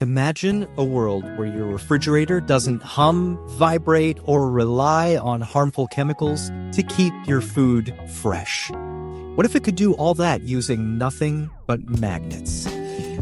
Imagine a world where your refrigerator doesn't hum, vibrate, or rely on harmful chemicals to keep your food fresh. What if it could do all that using nothing but magnets?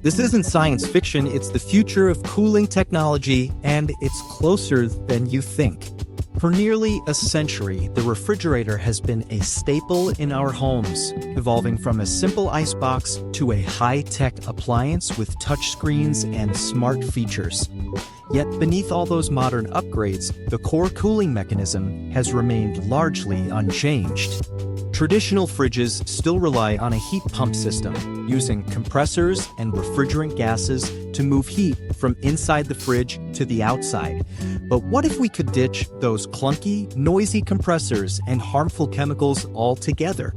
This isn't science fiction, it's the future of cooling technology, and it's closer than you think. For nearly a century, the refrigerator has been a staple in our homes, evolving from a simple icebox to a high-tech appliance with touchscreens and smart features. Yet beneath all those modern upgrades, the core cooling mechanism has remained largely unchanged. Traditional fridges still rely on a heat pump system, using compressors and refrigerant gases to move heat from inside the fridge to the outside. But what if we could ditch those clunky, noisy compressors and harmful chemicals altogether?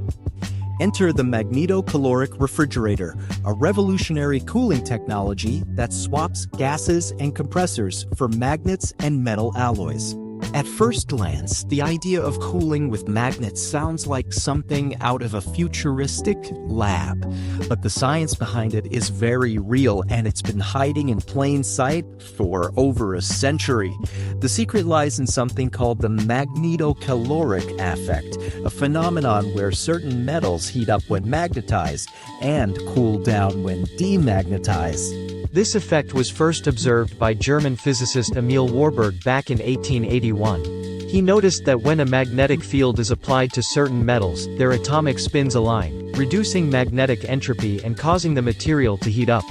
Enter the magnetocaloric refrigerator, a revolutionary cooling technology that swaps gases and compressors for magnets and metal alloys. At first glance, the idea of cooling with magnets sounds like something out of a futuristic lab. But the science behind it is very real, and it's been hiding in plain sight for over a century. The secret lies in something called the magnetocaloric effect, a phenomenon where certain metals heat up when magnetized and cool down when demagnetized. This effect was first observed by German physicist Emil Warburg back in 1881. He noticed that when a magnetic field is applied to certain metals, their atomic spins align, reducing magnetic entropy and causing the material to heat up.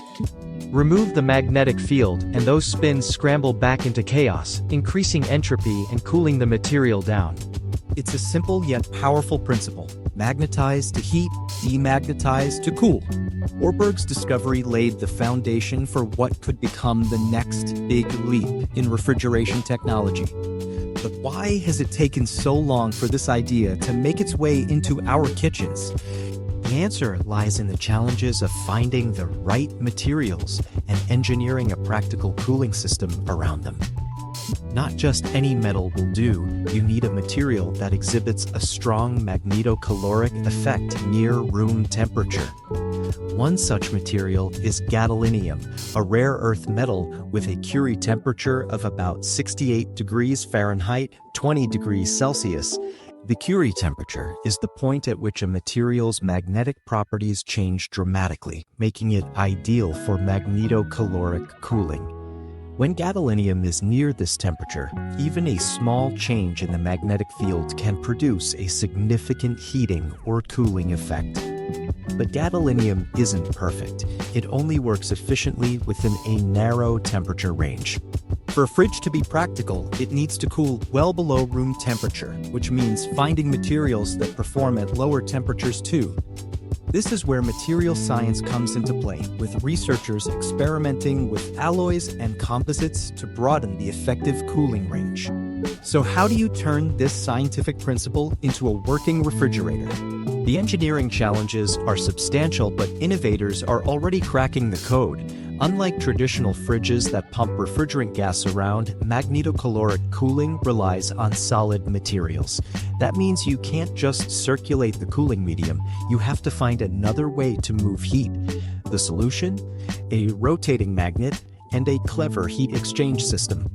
Remove the magnetic field, and those spins scramble back into chaos, increasing entropy and cooling the material down. It's a simple yet powerful principle. Magnetize to heat, demagnetize to cool. Warburg's discovery laid the foundation for what could become the next big leap in refrigeration technology. But why has it taken so long for this idea to make its way into our kitchens? The answer lies in the challenges of finding the right materials and engineering a practical cooling system around them. Not just any metal will do, you need a material that exhibits a strong magnetocaloric effect near room temperature. One such material is gadolinium, a rare earth metal with a Curie temperature of about 68 degrees Fahrenheit, 20 degrees Celsius. The Curie temperature is the point at which a material's magnetic properties change dramatically, making it ideal for magnetocaloric cooling. When gadolinium is near this temperature, even a small change in the magnetic field can produce a significant heating or cooling effect. But gadolinium isn't perfect. It only works efficiently within a narrow temperature range. For a fridge to be practical, it needs to cool well below room temperature, which means finding materials that perform at lower temperatures too. This is where material science comes into play, with researchers experimenting with alloys and composites to broaden the effective cooling range. So how do you turn this scientific principle into a working refrigerator? The engineering challenges are substantial, but innovators are already cracking the code. Unlike traditional fridges that pump refrigerant gas around, magnetocaloric cooling relies on solid materials. That means you can't just circulate the cooling medium, you have to find another way to move heat. The solution? A rotating magnet and a clever heat exchange system.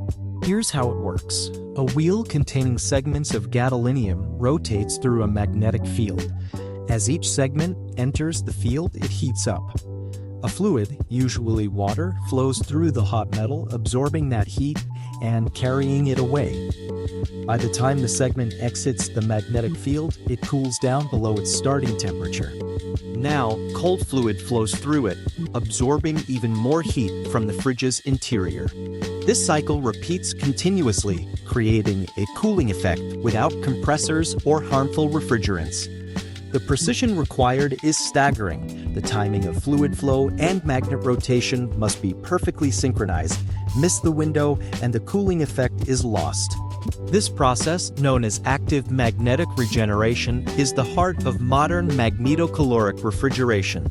Here's how it works. A wheel containing segments of gadolinium rotates through a magnetic field. As each segment enters the field, it heats up. A fluid, usually water, flows through the hot metal, absorbing that heat and carrying it away. By the time the segment exits the magnetic field, it cools down below its starting temperature. Now, cold fluid flows through it, absorbing even more heat from the fridge's interior. This cycle repeats continuously, creating a cooling effect without compressors or harmful refrigerants. The precision required is staggering. The timing of fluid flow and magnet rotation must be perfectly synchronized. Miss the window and the cooling effect is lost. This process, known as active magnetic regeneration, is the heart of modern magnetocaloric refrigeration.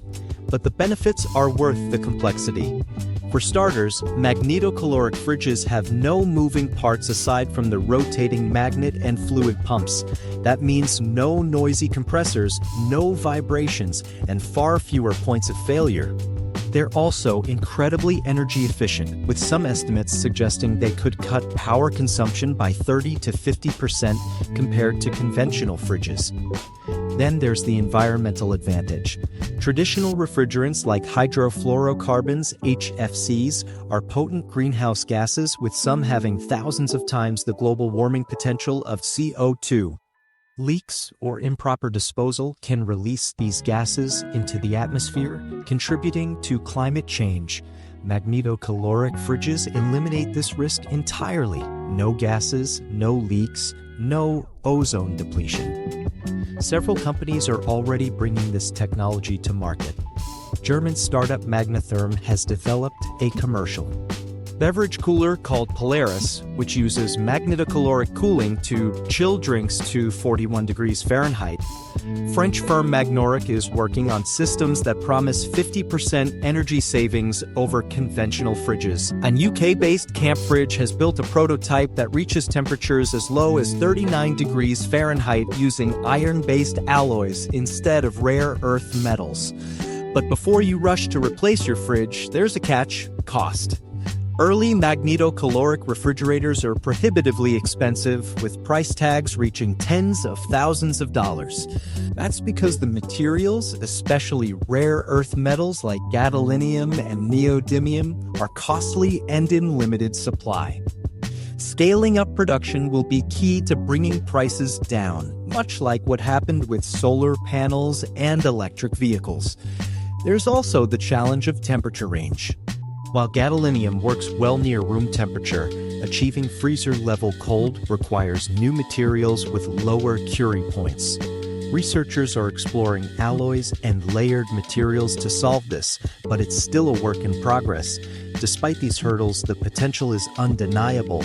But the benefits are worth the complexity. For starters, magnetocaloric fridges have no moving parts aside from the rotating magnet and fluid pumps. That means no noisy compressors, no vibrations, and far fewer points of failure. They're also incredibly energy efficient, with some estimates suggesting they could cut power consumption by 30 to 50% compared to conventional fridges. Then there's the environmental advantage. Traditional refrigerants like hydrofluorocarbons, HFCs, are potent greenhouse gases, with some having thousands of times the global warming potential of CO2. Leaks or improper disposal can release these gases into the atmosphere, contributing to climate change. Magnetocaloric fridges eliminate this risk entirely. No gases, no leaks, no ozone depletion. Several companies are already bringing this technology to market. German startup Magnetherm has developed a commercial beverage cooler called Polaris, which uses magnetocaloric cooling to chill drinks to 41 degrees Fahrenheit. French firm Magnoric is working on systems that promise 50% energy savings over conventional fridges. An UK-based Camp Fridge has built a prototype that reaches temperatures as low as 39 degrees Fahrenheit using iron-based alloys instead of rare earth metals. But before you rush to replace your fridge, there's a catch: cost. Early magnetocaloric refrigerators are prohibitively expensive, with price tags reaching tens of thousands of dollars. That's because the materials, especially rare earth metals like gadolinium and neodymium, are costly and in limited supply. Scaling up production will be key to bringing prices down, much like what happened with solar panels and electric vehicles. There's also the challenge of temperature range. While gadolinium works well near room temperature, achieving freezer-level cold requires new materials with lower Curie points. Researchers are exploring alloys and layered materials to solve this, but it's still a work in progress. Despite these hurdles, the potential is undeniable.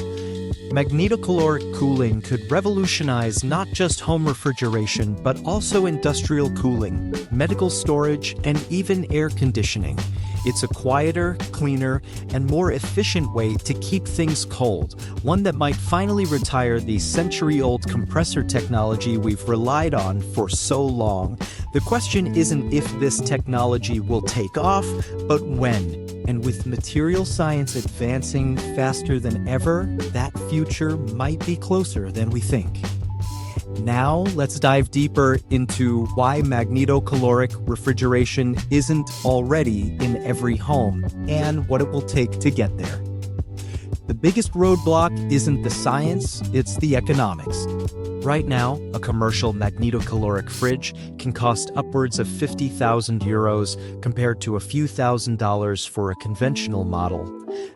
Magnetocaloric cooling could revolutionize not just home refrigeration, but also industrial cooling, medical storage, and even air conditioning. It's a quieter, cleaner, and more efficient way to keep things cold, one that might finally retire the century-old compressor technology we've relied on for so long. The question isn't if this technology will take off, but when. And with material science advancing faster than ever, that future might be closer than we think. Now, let's dive deeper into why magnetocaloric refrigeration isn't already in every home and what it will take to get there. The biggest roadblock isn't the science, it's the economics. Right now, a commercial magnetocaloric fridge can cost upwards of 50,000 euros compared to a few $1,000s for a conventional model.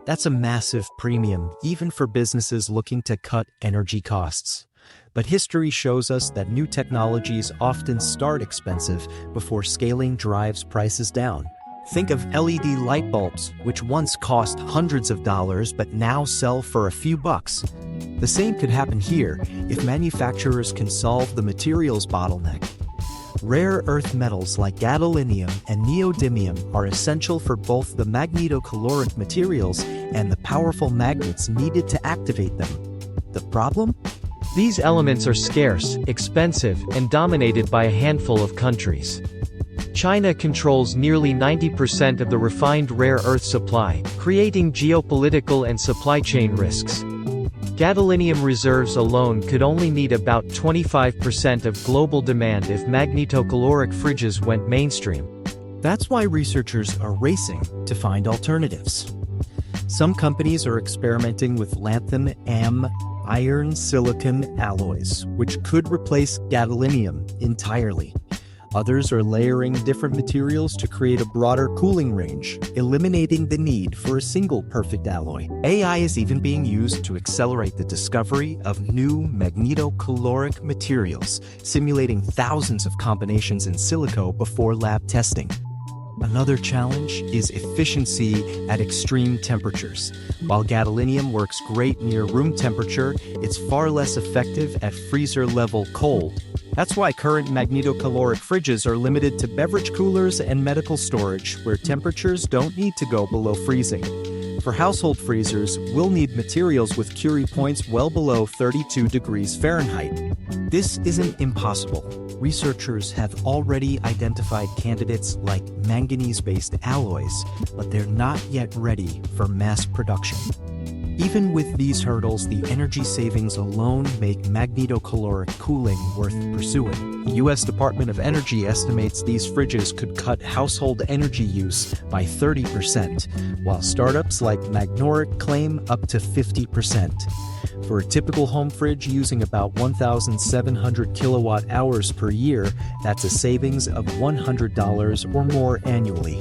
That's a massive premium, even for businesses looking to cut energy costs. But history shows us that new technologies often start expensive before scaling drives prices down. Think of LED light bulbs, which once cost hundreds of dollars but now sell for a few bucks. The same could happen here if manufacturers can solve the materials bottleneck. Rare earth metals like gadolinium and neodymium are essential for both the magnetocaloric materials and the powerful magnets needed to activate them. The problem? These elements are scarce, expensive, and dominated by a handful of countries. China controls nearly 90% of the refined rare earth supply, creating geopolitical and supply chain risks. Gadolinium reserves alone could only meet about 25% of global demand if magnetocaloric fridges went mainstream. That's why researchers are racing to find alternatives. Some companies are experimenting with lanthanum iron silicon alloys, which could replace gadolinium entirely. Others are layering different materials to create a broader cooling range, eliminating the need for a single perfect alloy. AI is even being used to accelerate the discovery of new magnetocaloric materials, simulating thousands of combinations in silico before lab testing. Another challenge is efficiency at extreme temperatures. While gadolinium works great near room temperature, it's far less effective at freezer-level cold. That's why current magnetocaloric fridges are limited to beverage coolers and medical storage, where temperatures don't need to go below freezing. For household freezers, we'll need materials with Curie points well below 32 degrees Fahrenheit. This isn't impossible. Researchers have already identified candidates like manganese-based alloys, but they're not yet ready for mass production. Even with these hurdles, the energy savings alone make magnetocaloric cooling worth pursuing. The U.S. Department of Energy estimates these fridges could cut household energy use by 30%, while startups like Magnoric claim up to 50%. For a typical home fridge using about 1,700 kilowatt hours per year, that's a savings of $100 or more annually.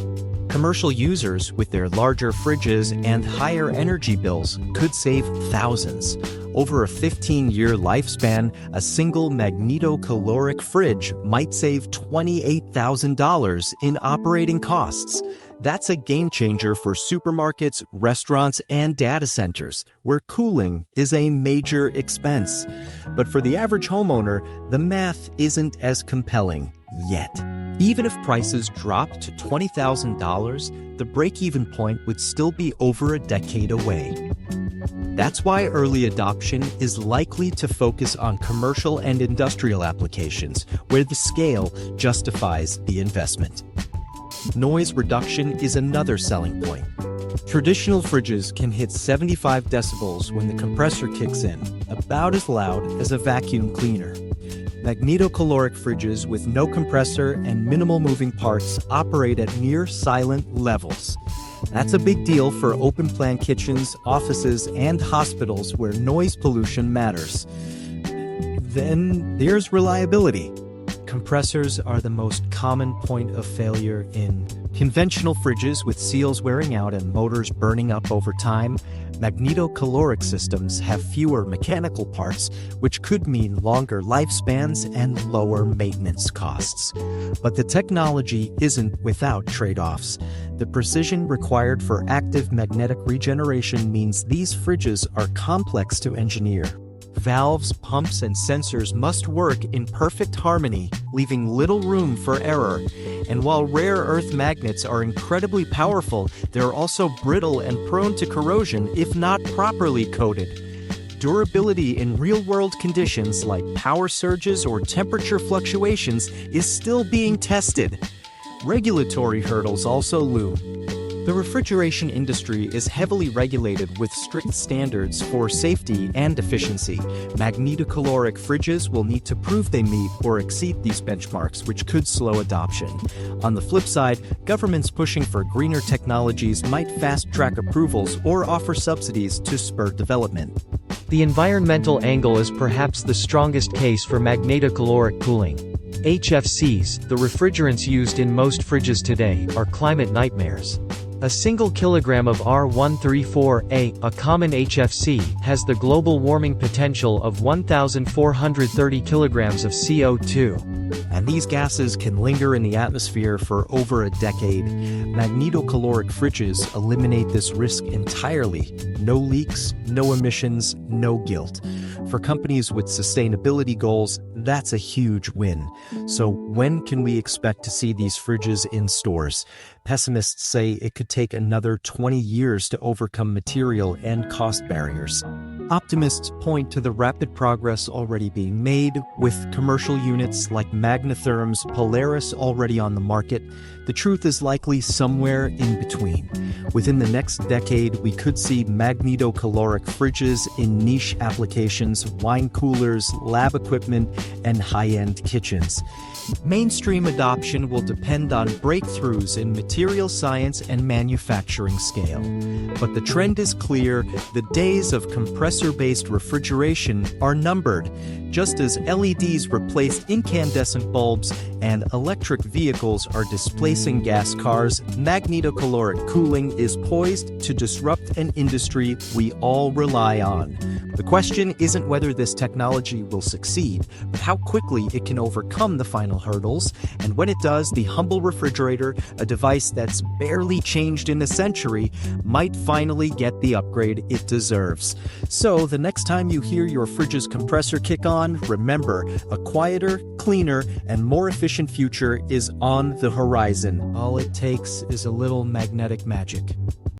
Commercial users with their larger fridges and higher energy bills could save thousands. Over a 15-year lifespan, a single magnetocaloric fridge might save $28,000 in operating costs. That's a game changer for supermarkets, restaurants, and data centers, where cooling is a major expense. But for the average homeowner, the math isn't as compelling yet. Even if prices drop to $20,000, the break-even point would still be over a decade away. That's why early adoption is likely to focus on commercial and industrial applications, where the scale justifies the investment. Noise reduction is another selling point. Traditional fridges can hit 75 decibels when the compressor kicks in, about as loud as a vacuum cleaner. Magnetocaloric fridges with no compressor and minimal moving parts operate at near silent levels. That's a big deal for open-plan kitchens, offices, and hospitals where noise pollution matters. Then there's reliability. Compressors are the most common point of failure in conventional fridges, with seals wearing out and motors burning up over time. Magnetocaloric systems have fewer mechanical parts, which could mean longer lifespans and lower maintenance costs. But the technology isn't without trade-offs. The precision required for active magnetic regeneration means these fridges are complex to engineer. Valves, pumps, and sensors must work in perfect harmony, leaving little room for error. And while rare earth magnets are incredibly powerful, they're also brittle and prone to corrosion if not properly coated. Durability in real-world conditions like power surges or temperature fluctuations is still being tested. Regulatory hurdles also loom. The refrigeration industry is heavily regulated with strict standards for safety and efficiency. Magnetocaloric fridges will need to prove they meet or exceed these benchmarks, which could slow adoption. On the flip side, governments pushing for greener technologies might fast-track approvals or offer subsidies to spur development. The environmental angle is perhaps the strongest case for magnetocaloric cooling. HFCs, the refrigerants used in most fridges today, are climate nightmares. A single kilogram of R134A, a common HFC, has the global warming potential of 1,430 kilograms of CO2. And these gases can linger in the atmosphere for over a decade. Magnetocaloric fridges eliminate this risk entirely. No leaks, no emissions, no guilt. For companies with sustainability goals, that's a huge win. So when can we expect to see these fridges in stores? Pessimists say it could take another 20 years to overcome material and cost barriers. Optimists point to the rapid progress already being made, with commercial units like Magnatherm's Polaris already on the market. The truth is likely somewhere in between. Within the next decade, we could see magnetocaloric fridges in niche applications, wine coolers, lab equipment, and high-end kitchens. Mainstream adoption will depend on breakthroughs in material science and manufacturing scale. But the trend is clear: the days of compressor-based refrigeration are numbered. Just as LEDs replaced incandescent bulbs and electric vehicles are displacing gas cars, magnetocaloric cooling is poised to disrupt an industry we all rely on. The question isn't whether this technology will succeed, but how quickly it can overcome the final hurdles. And when it does, the humble refrigerator, a device that's barely changed in a century, might finally get the upgrade it deserves. So the next time you hear your fridge's compressor kick on, remember, a quieter, cleaner, and more efficient future is on the horizon. All it takes is a little magnetic magic.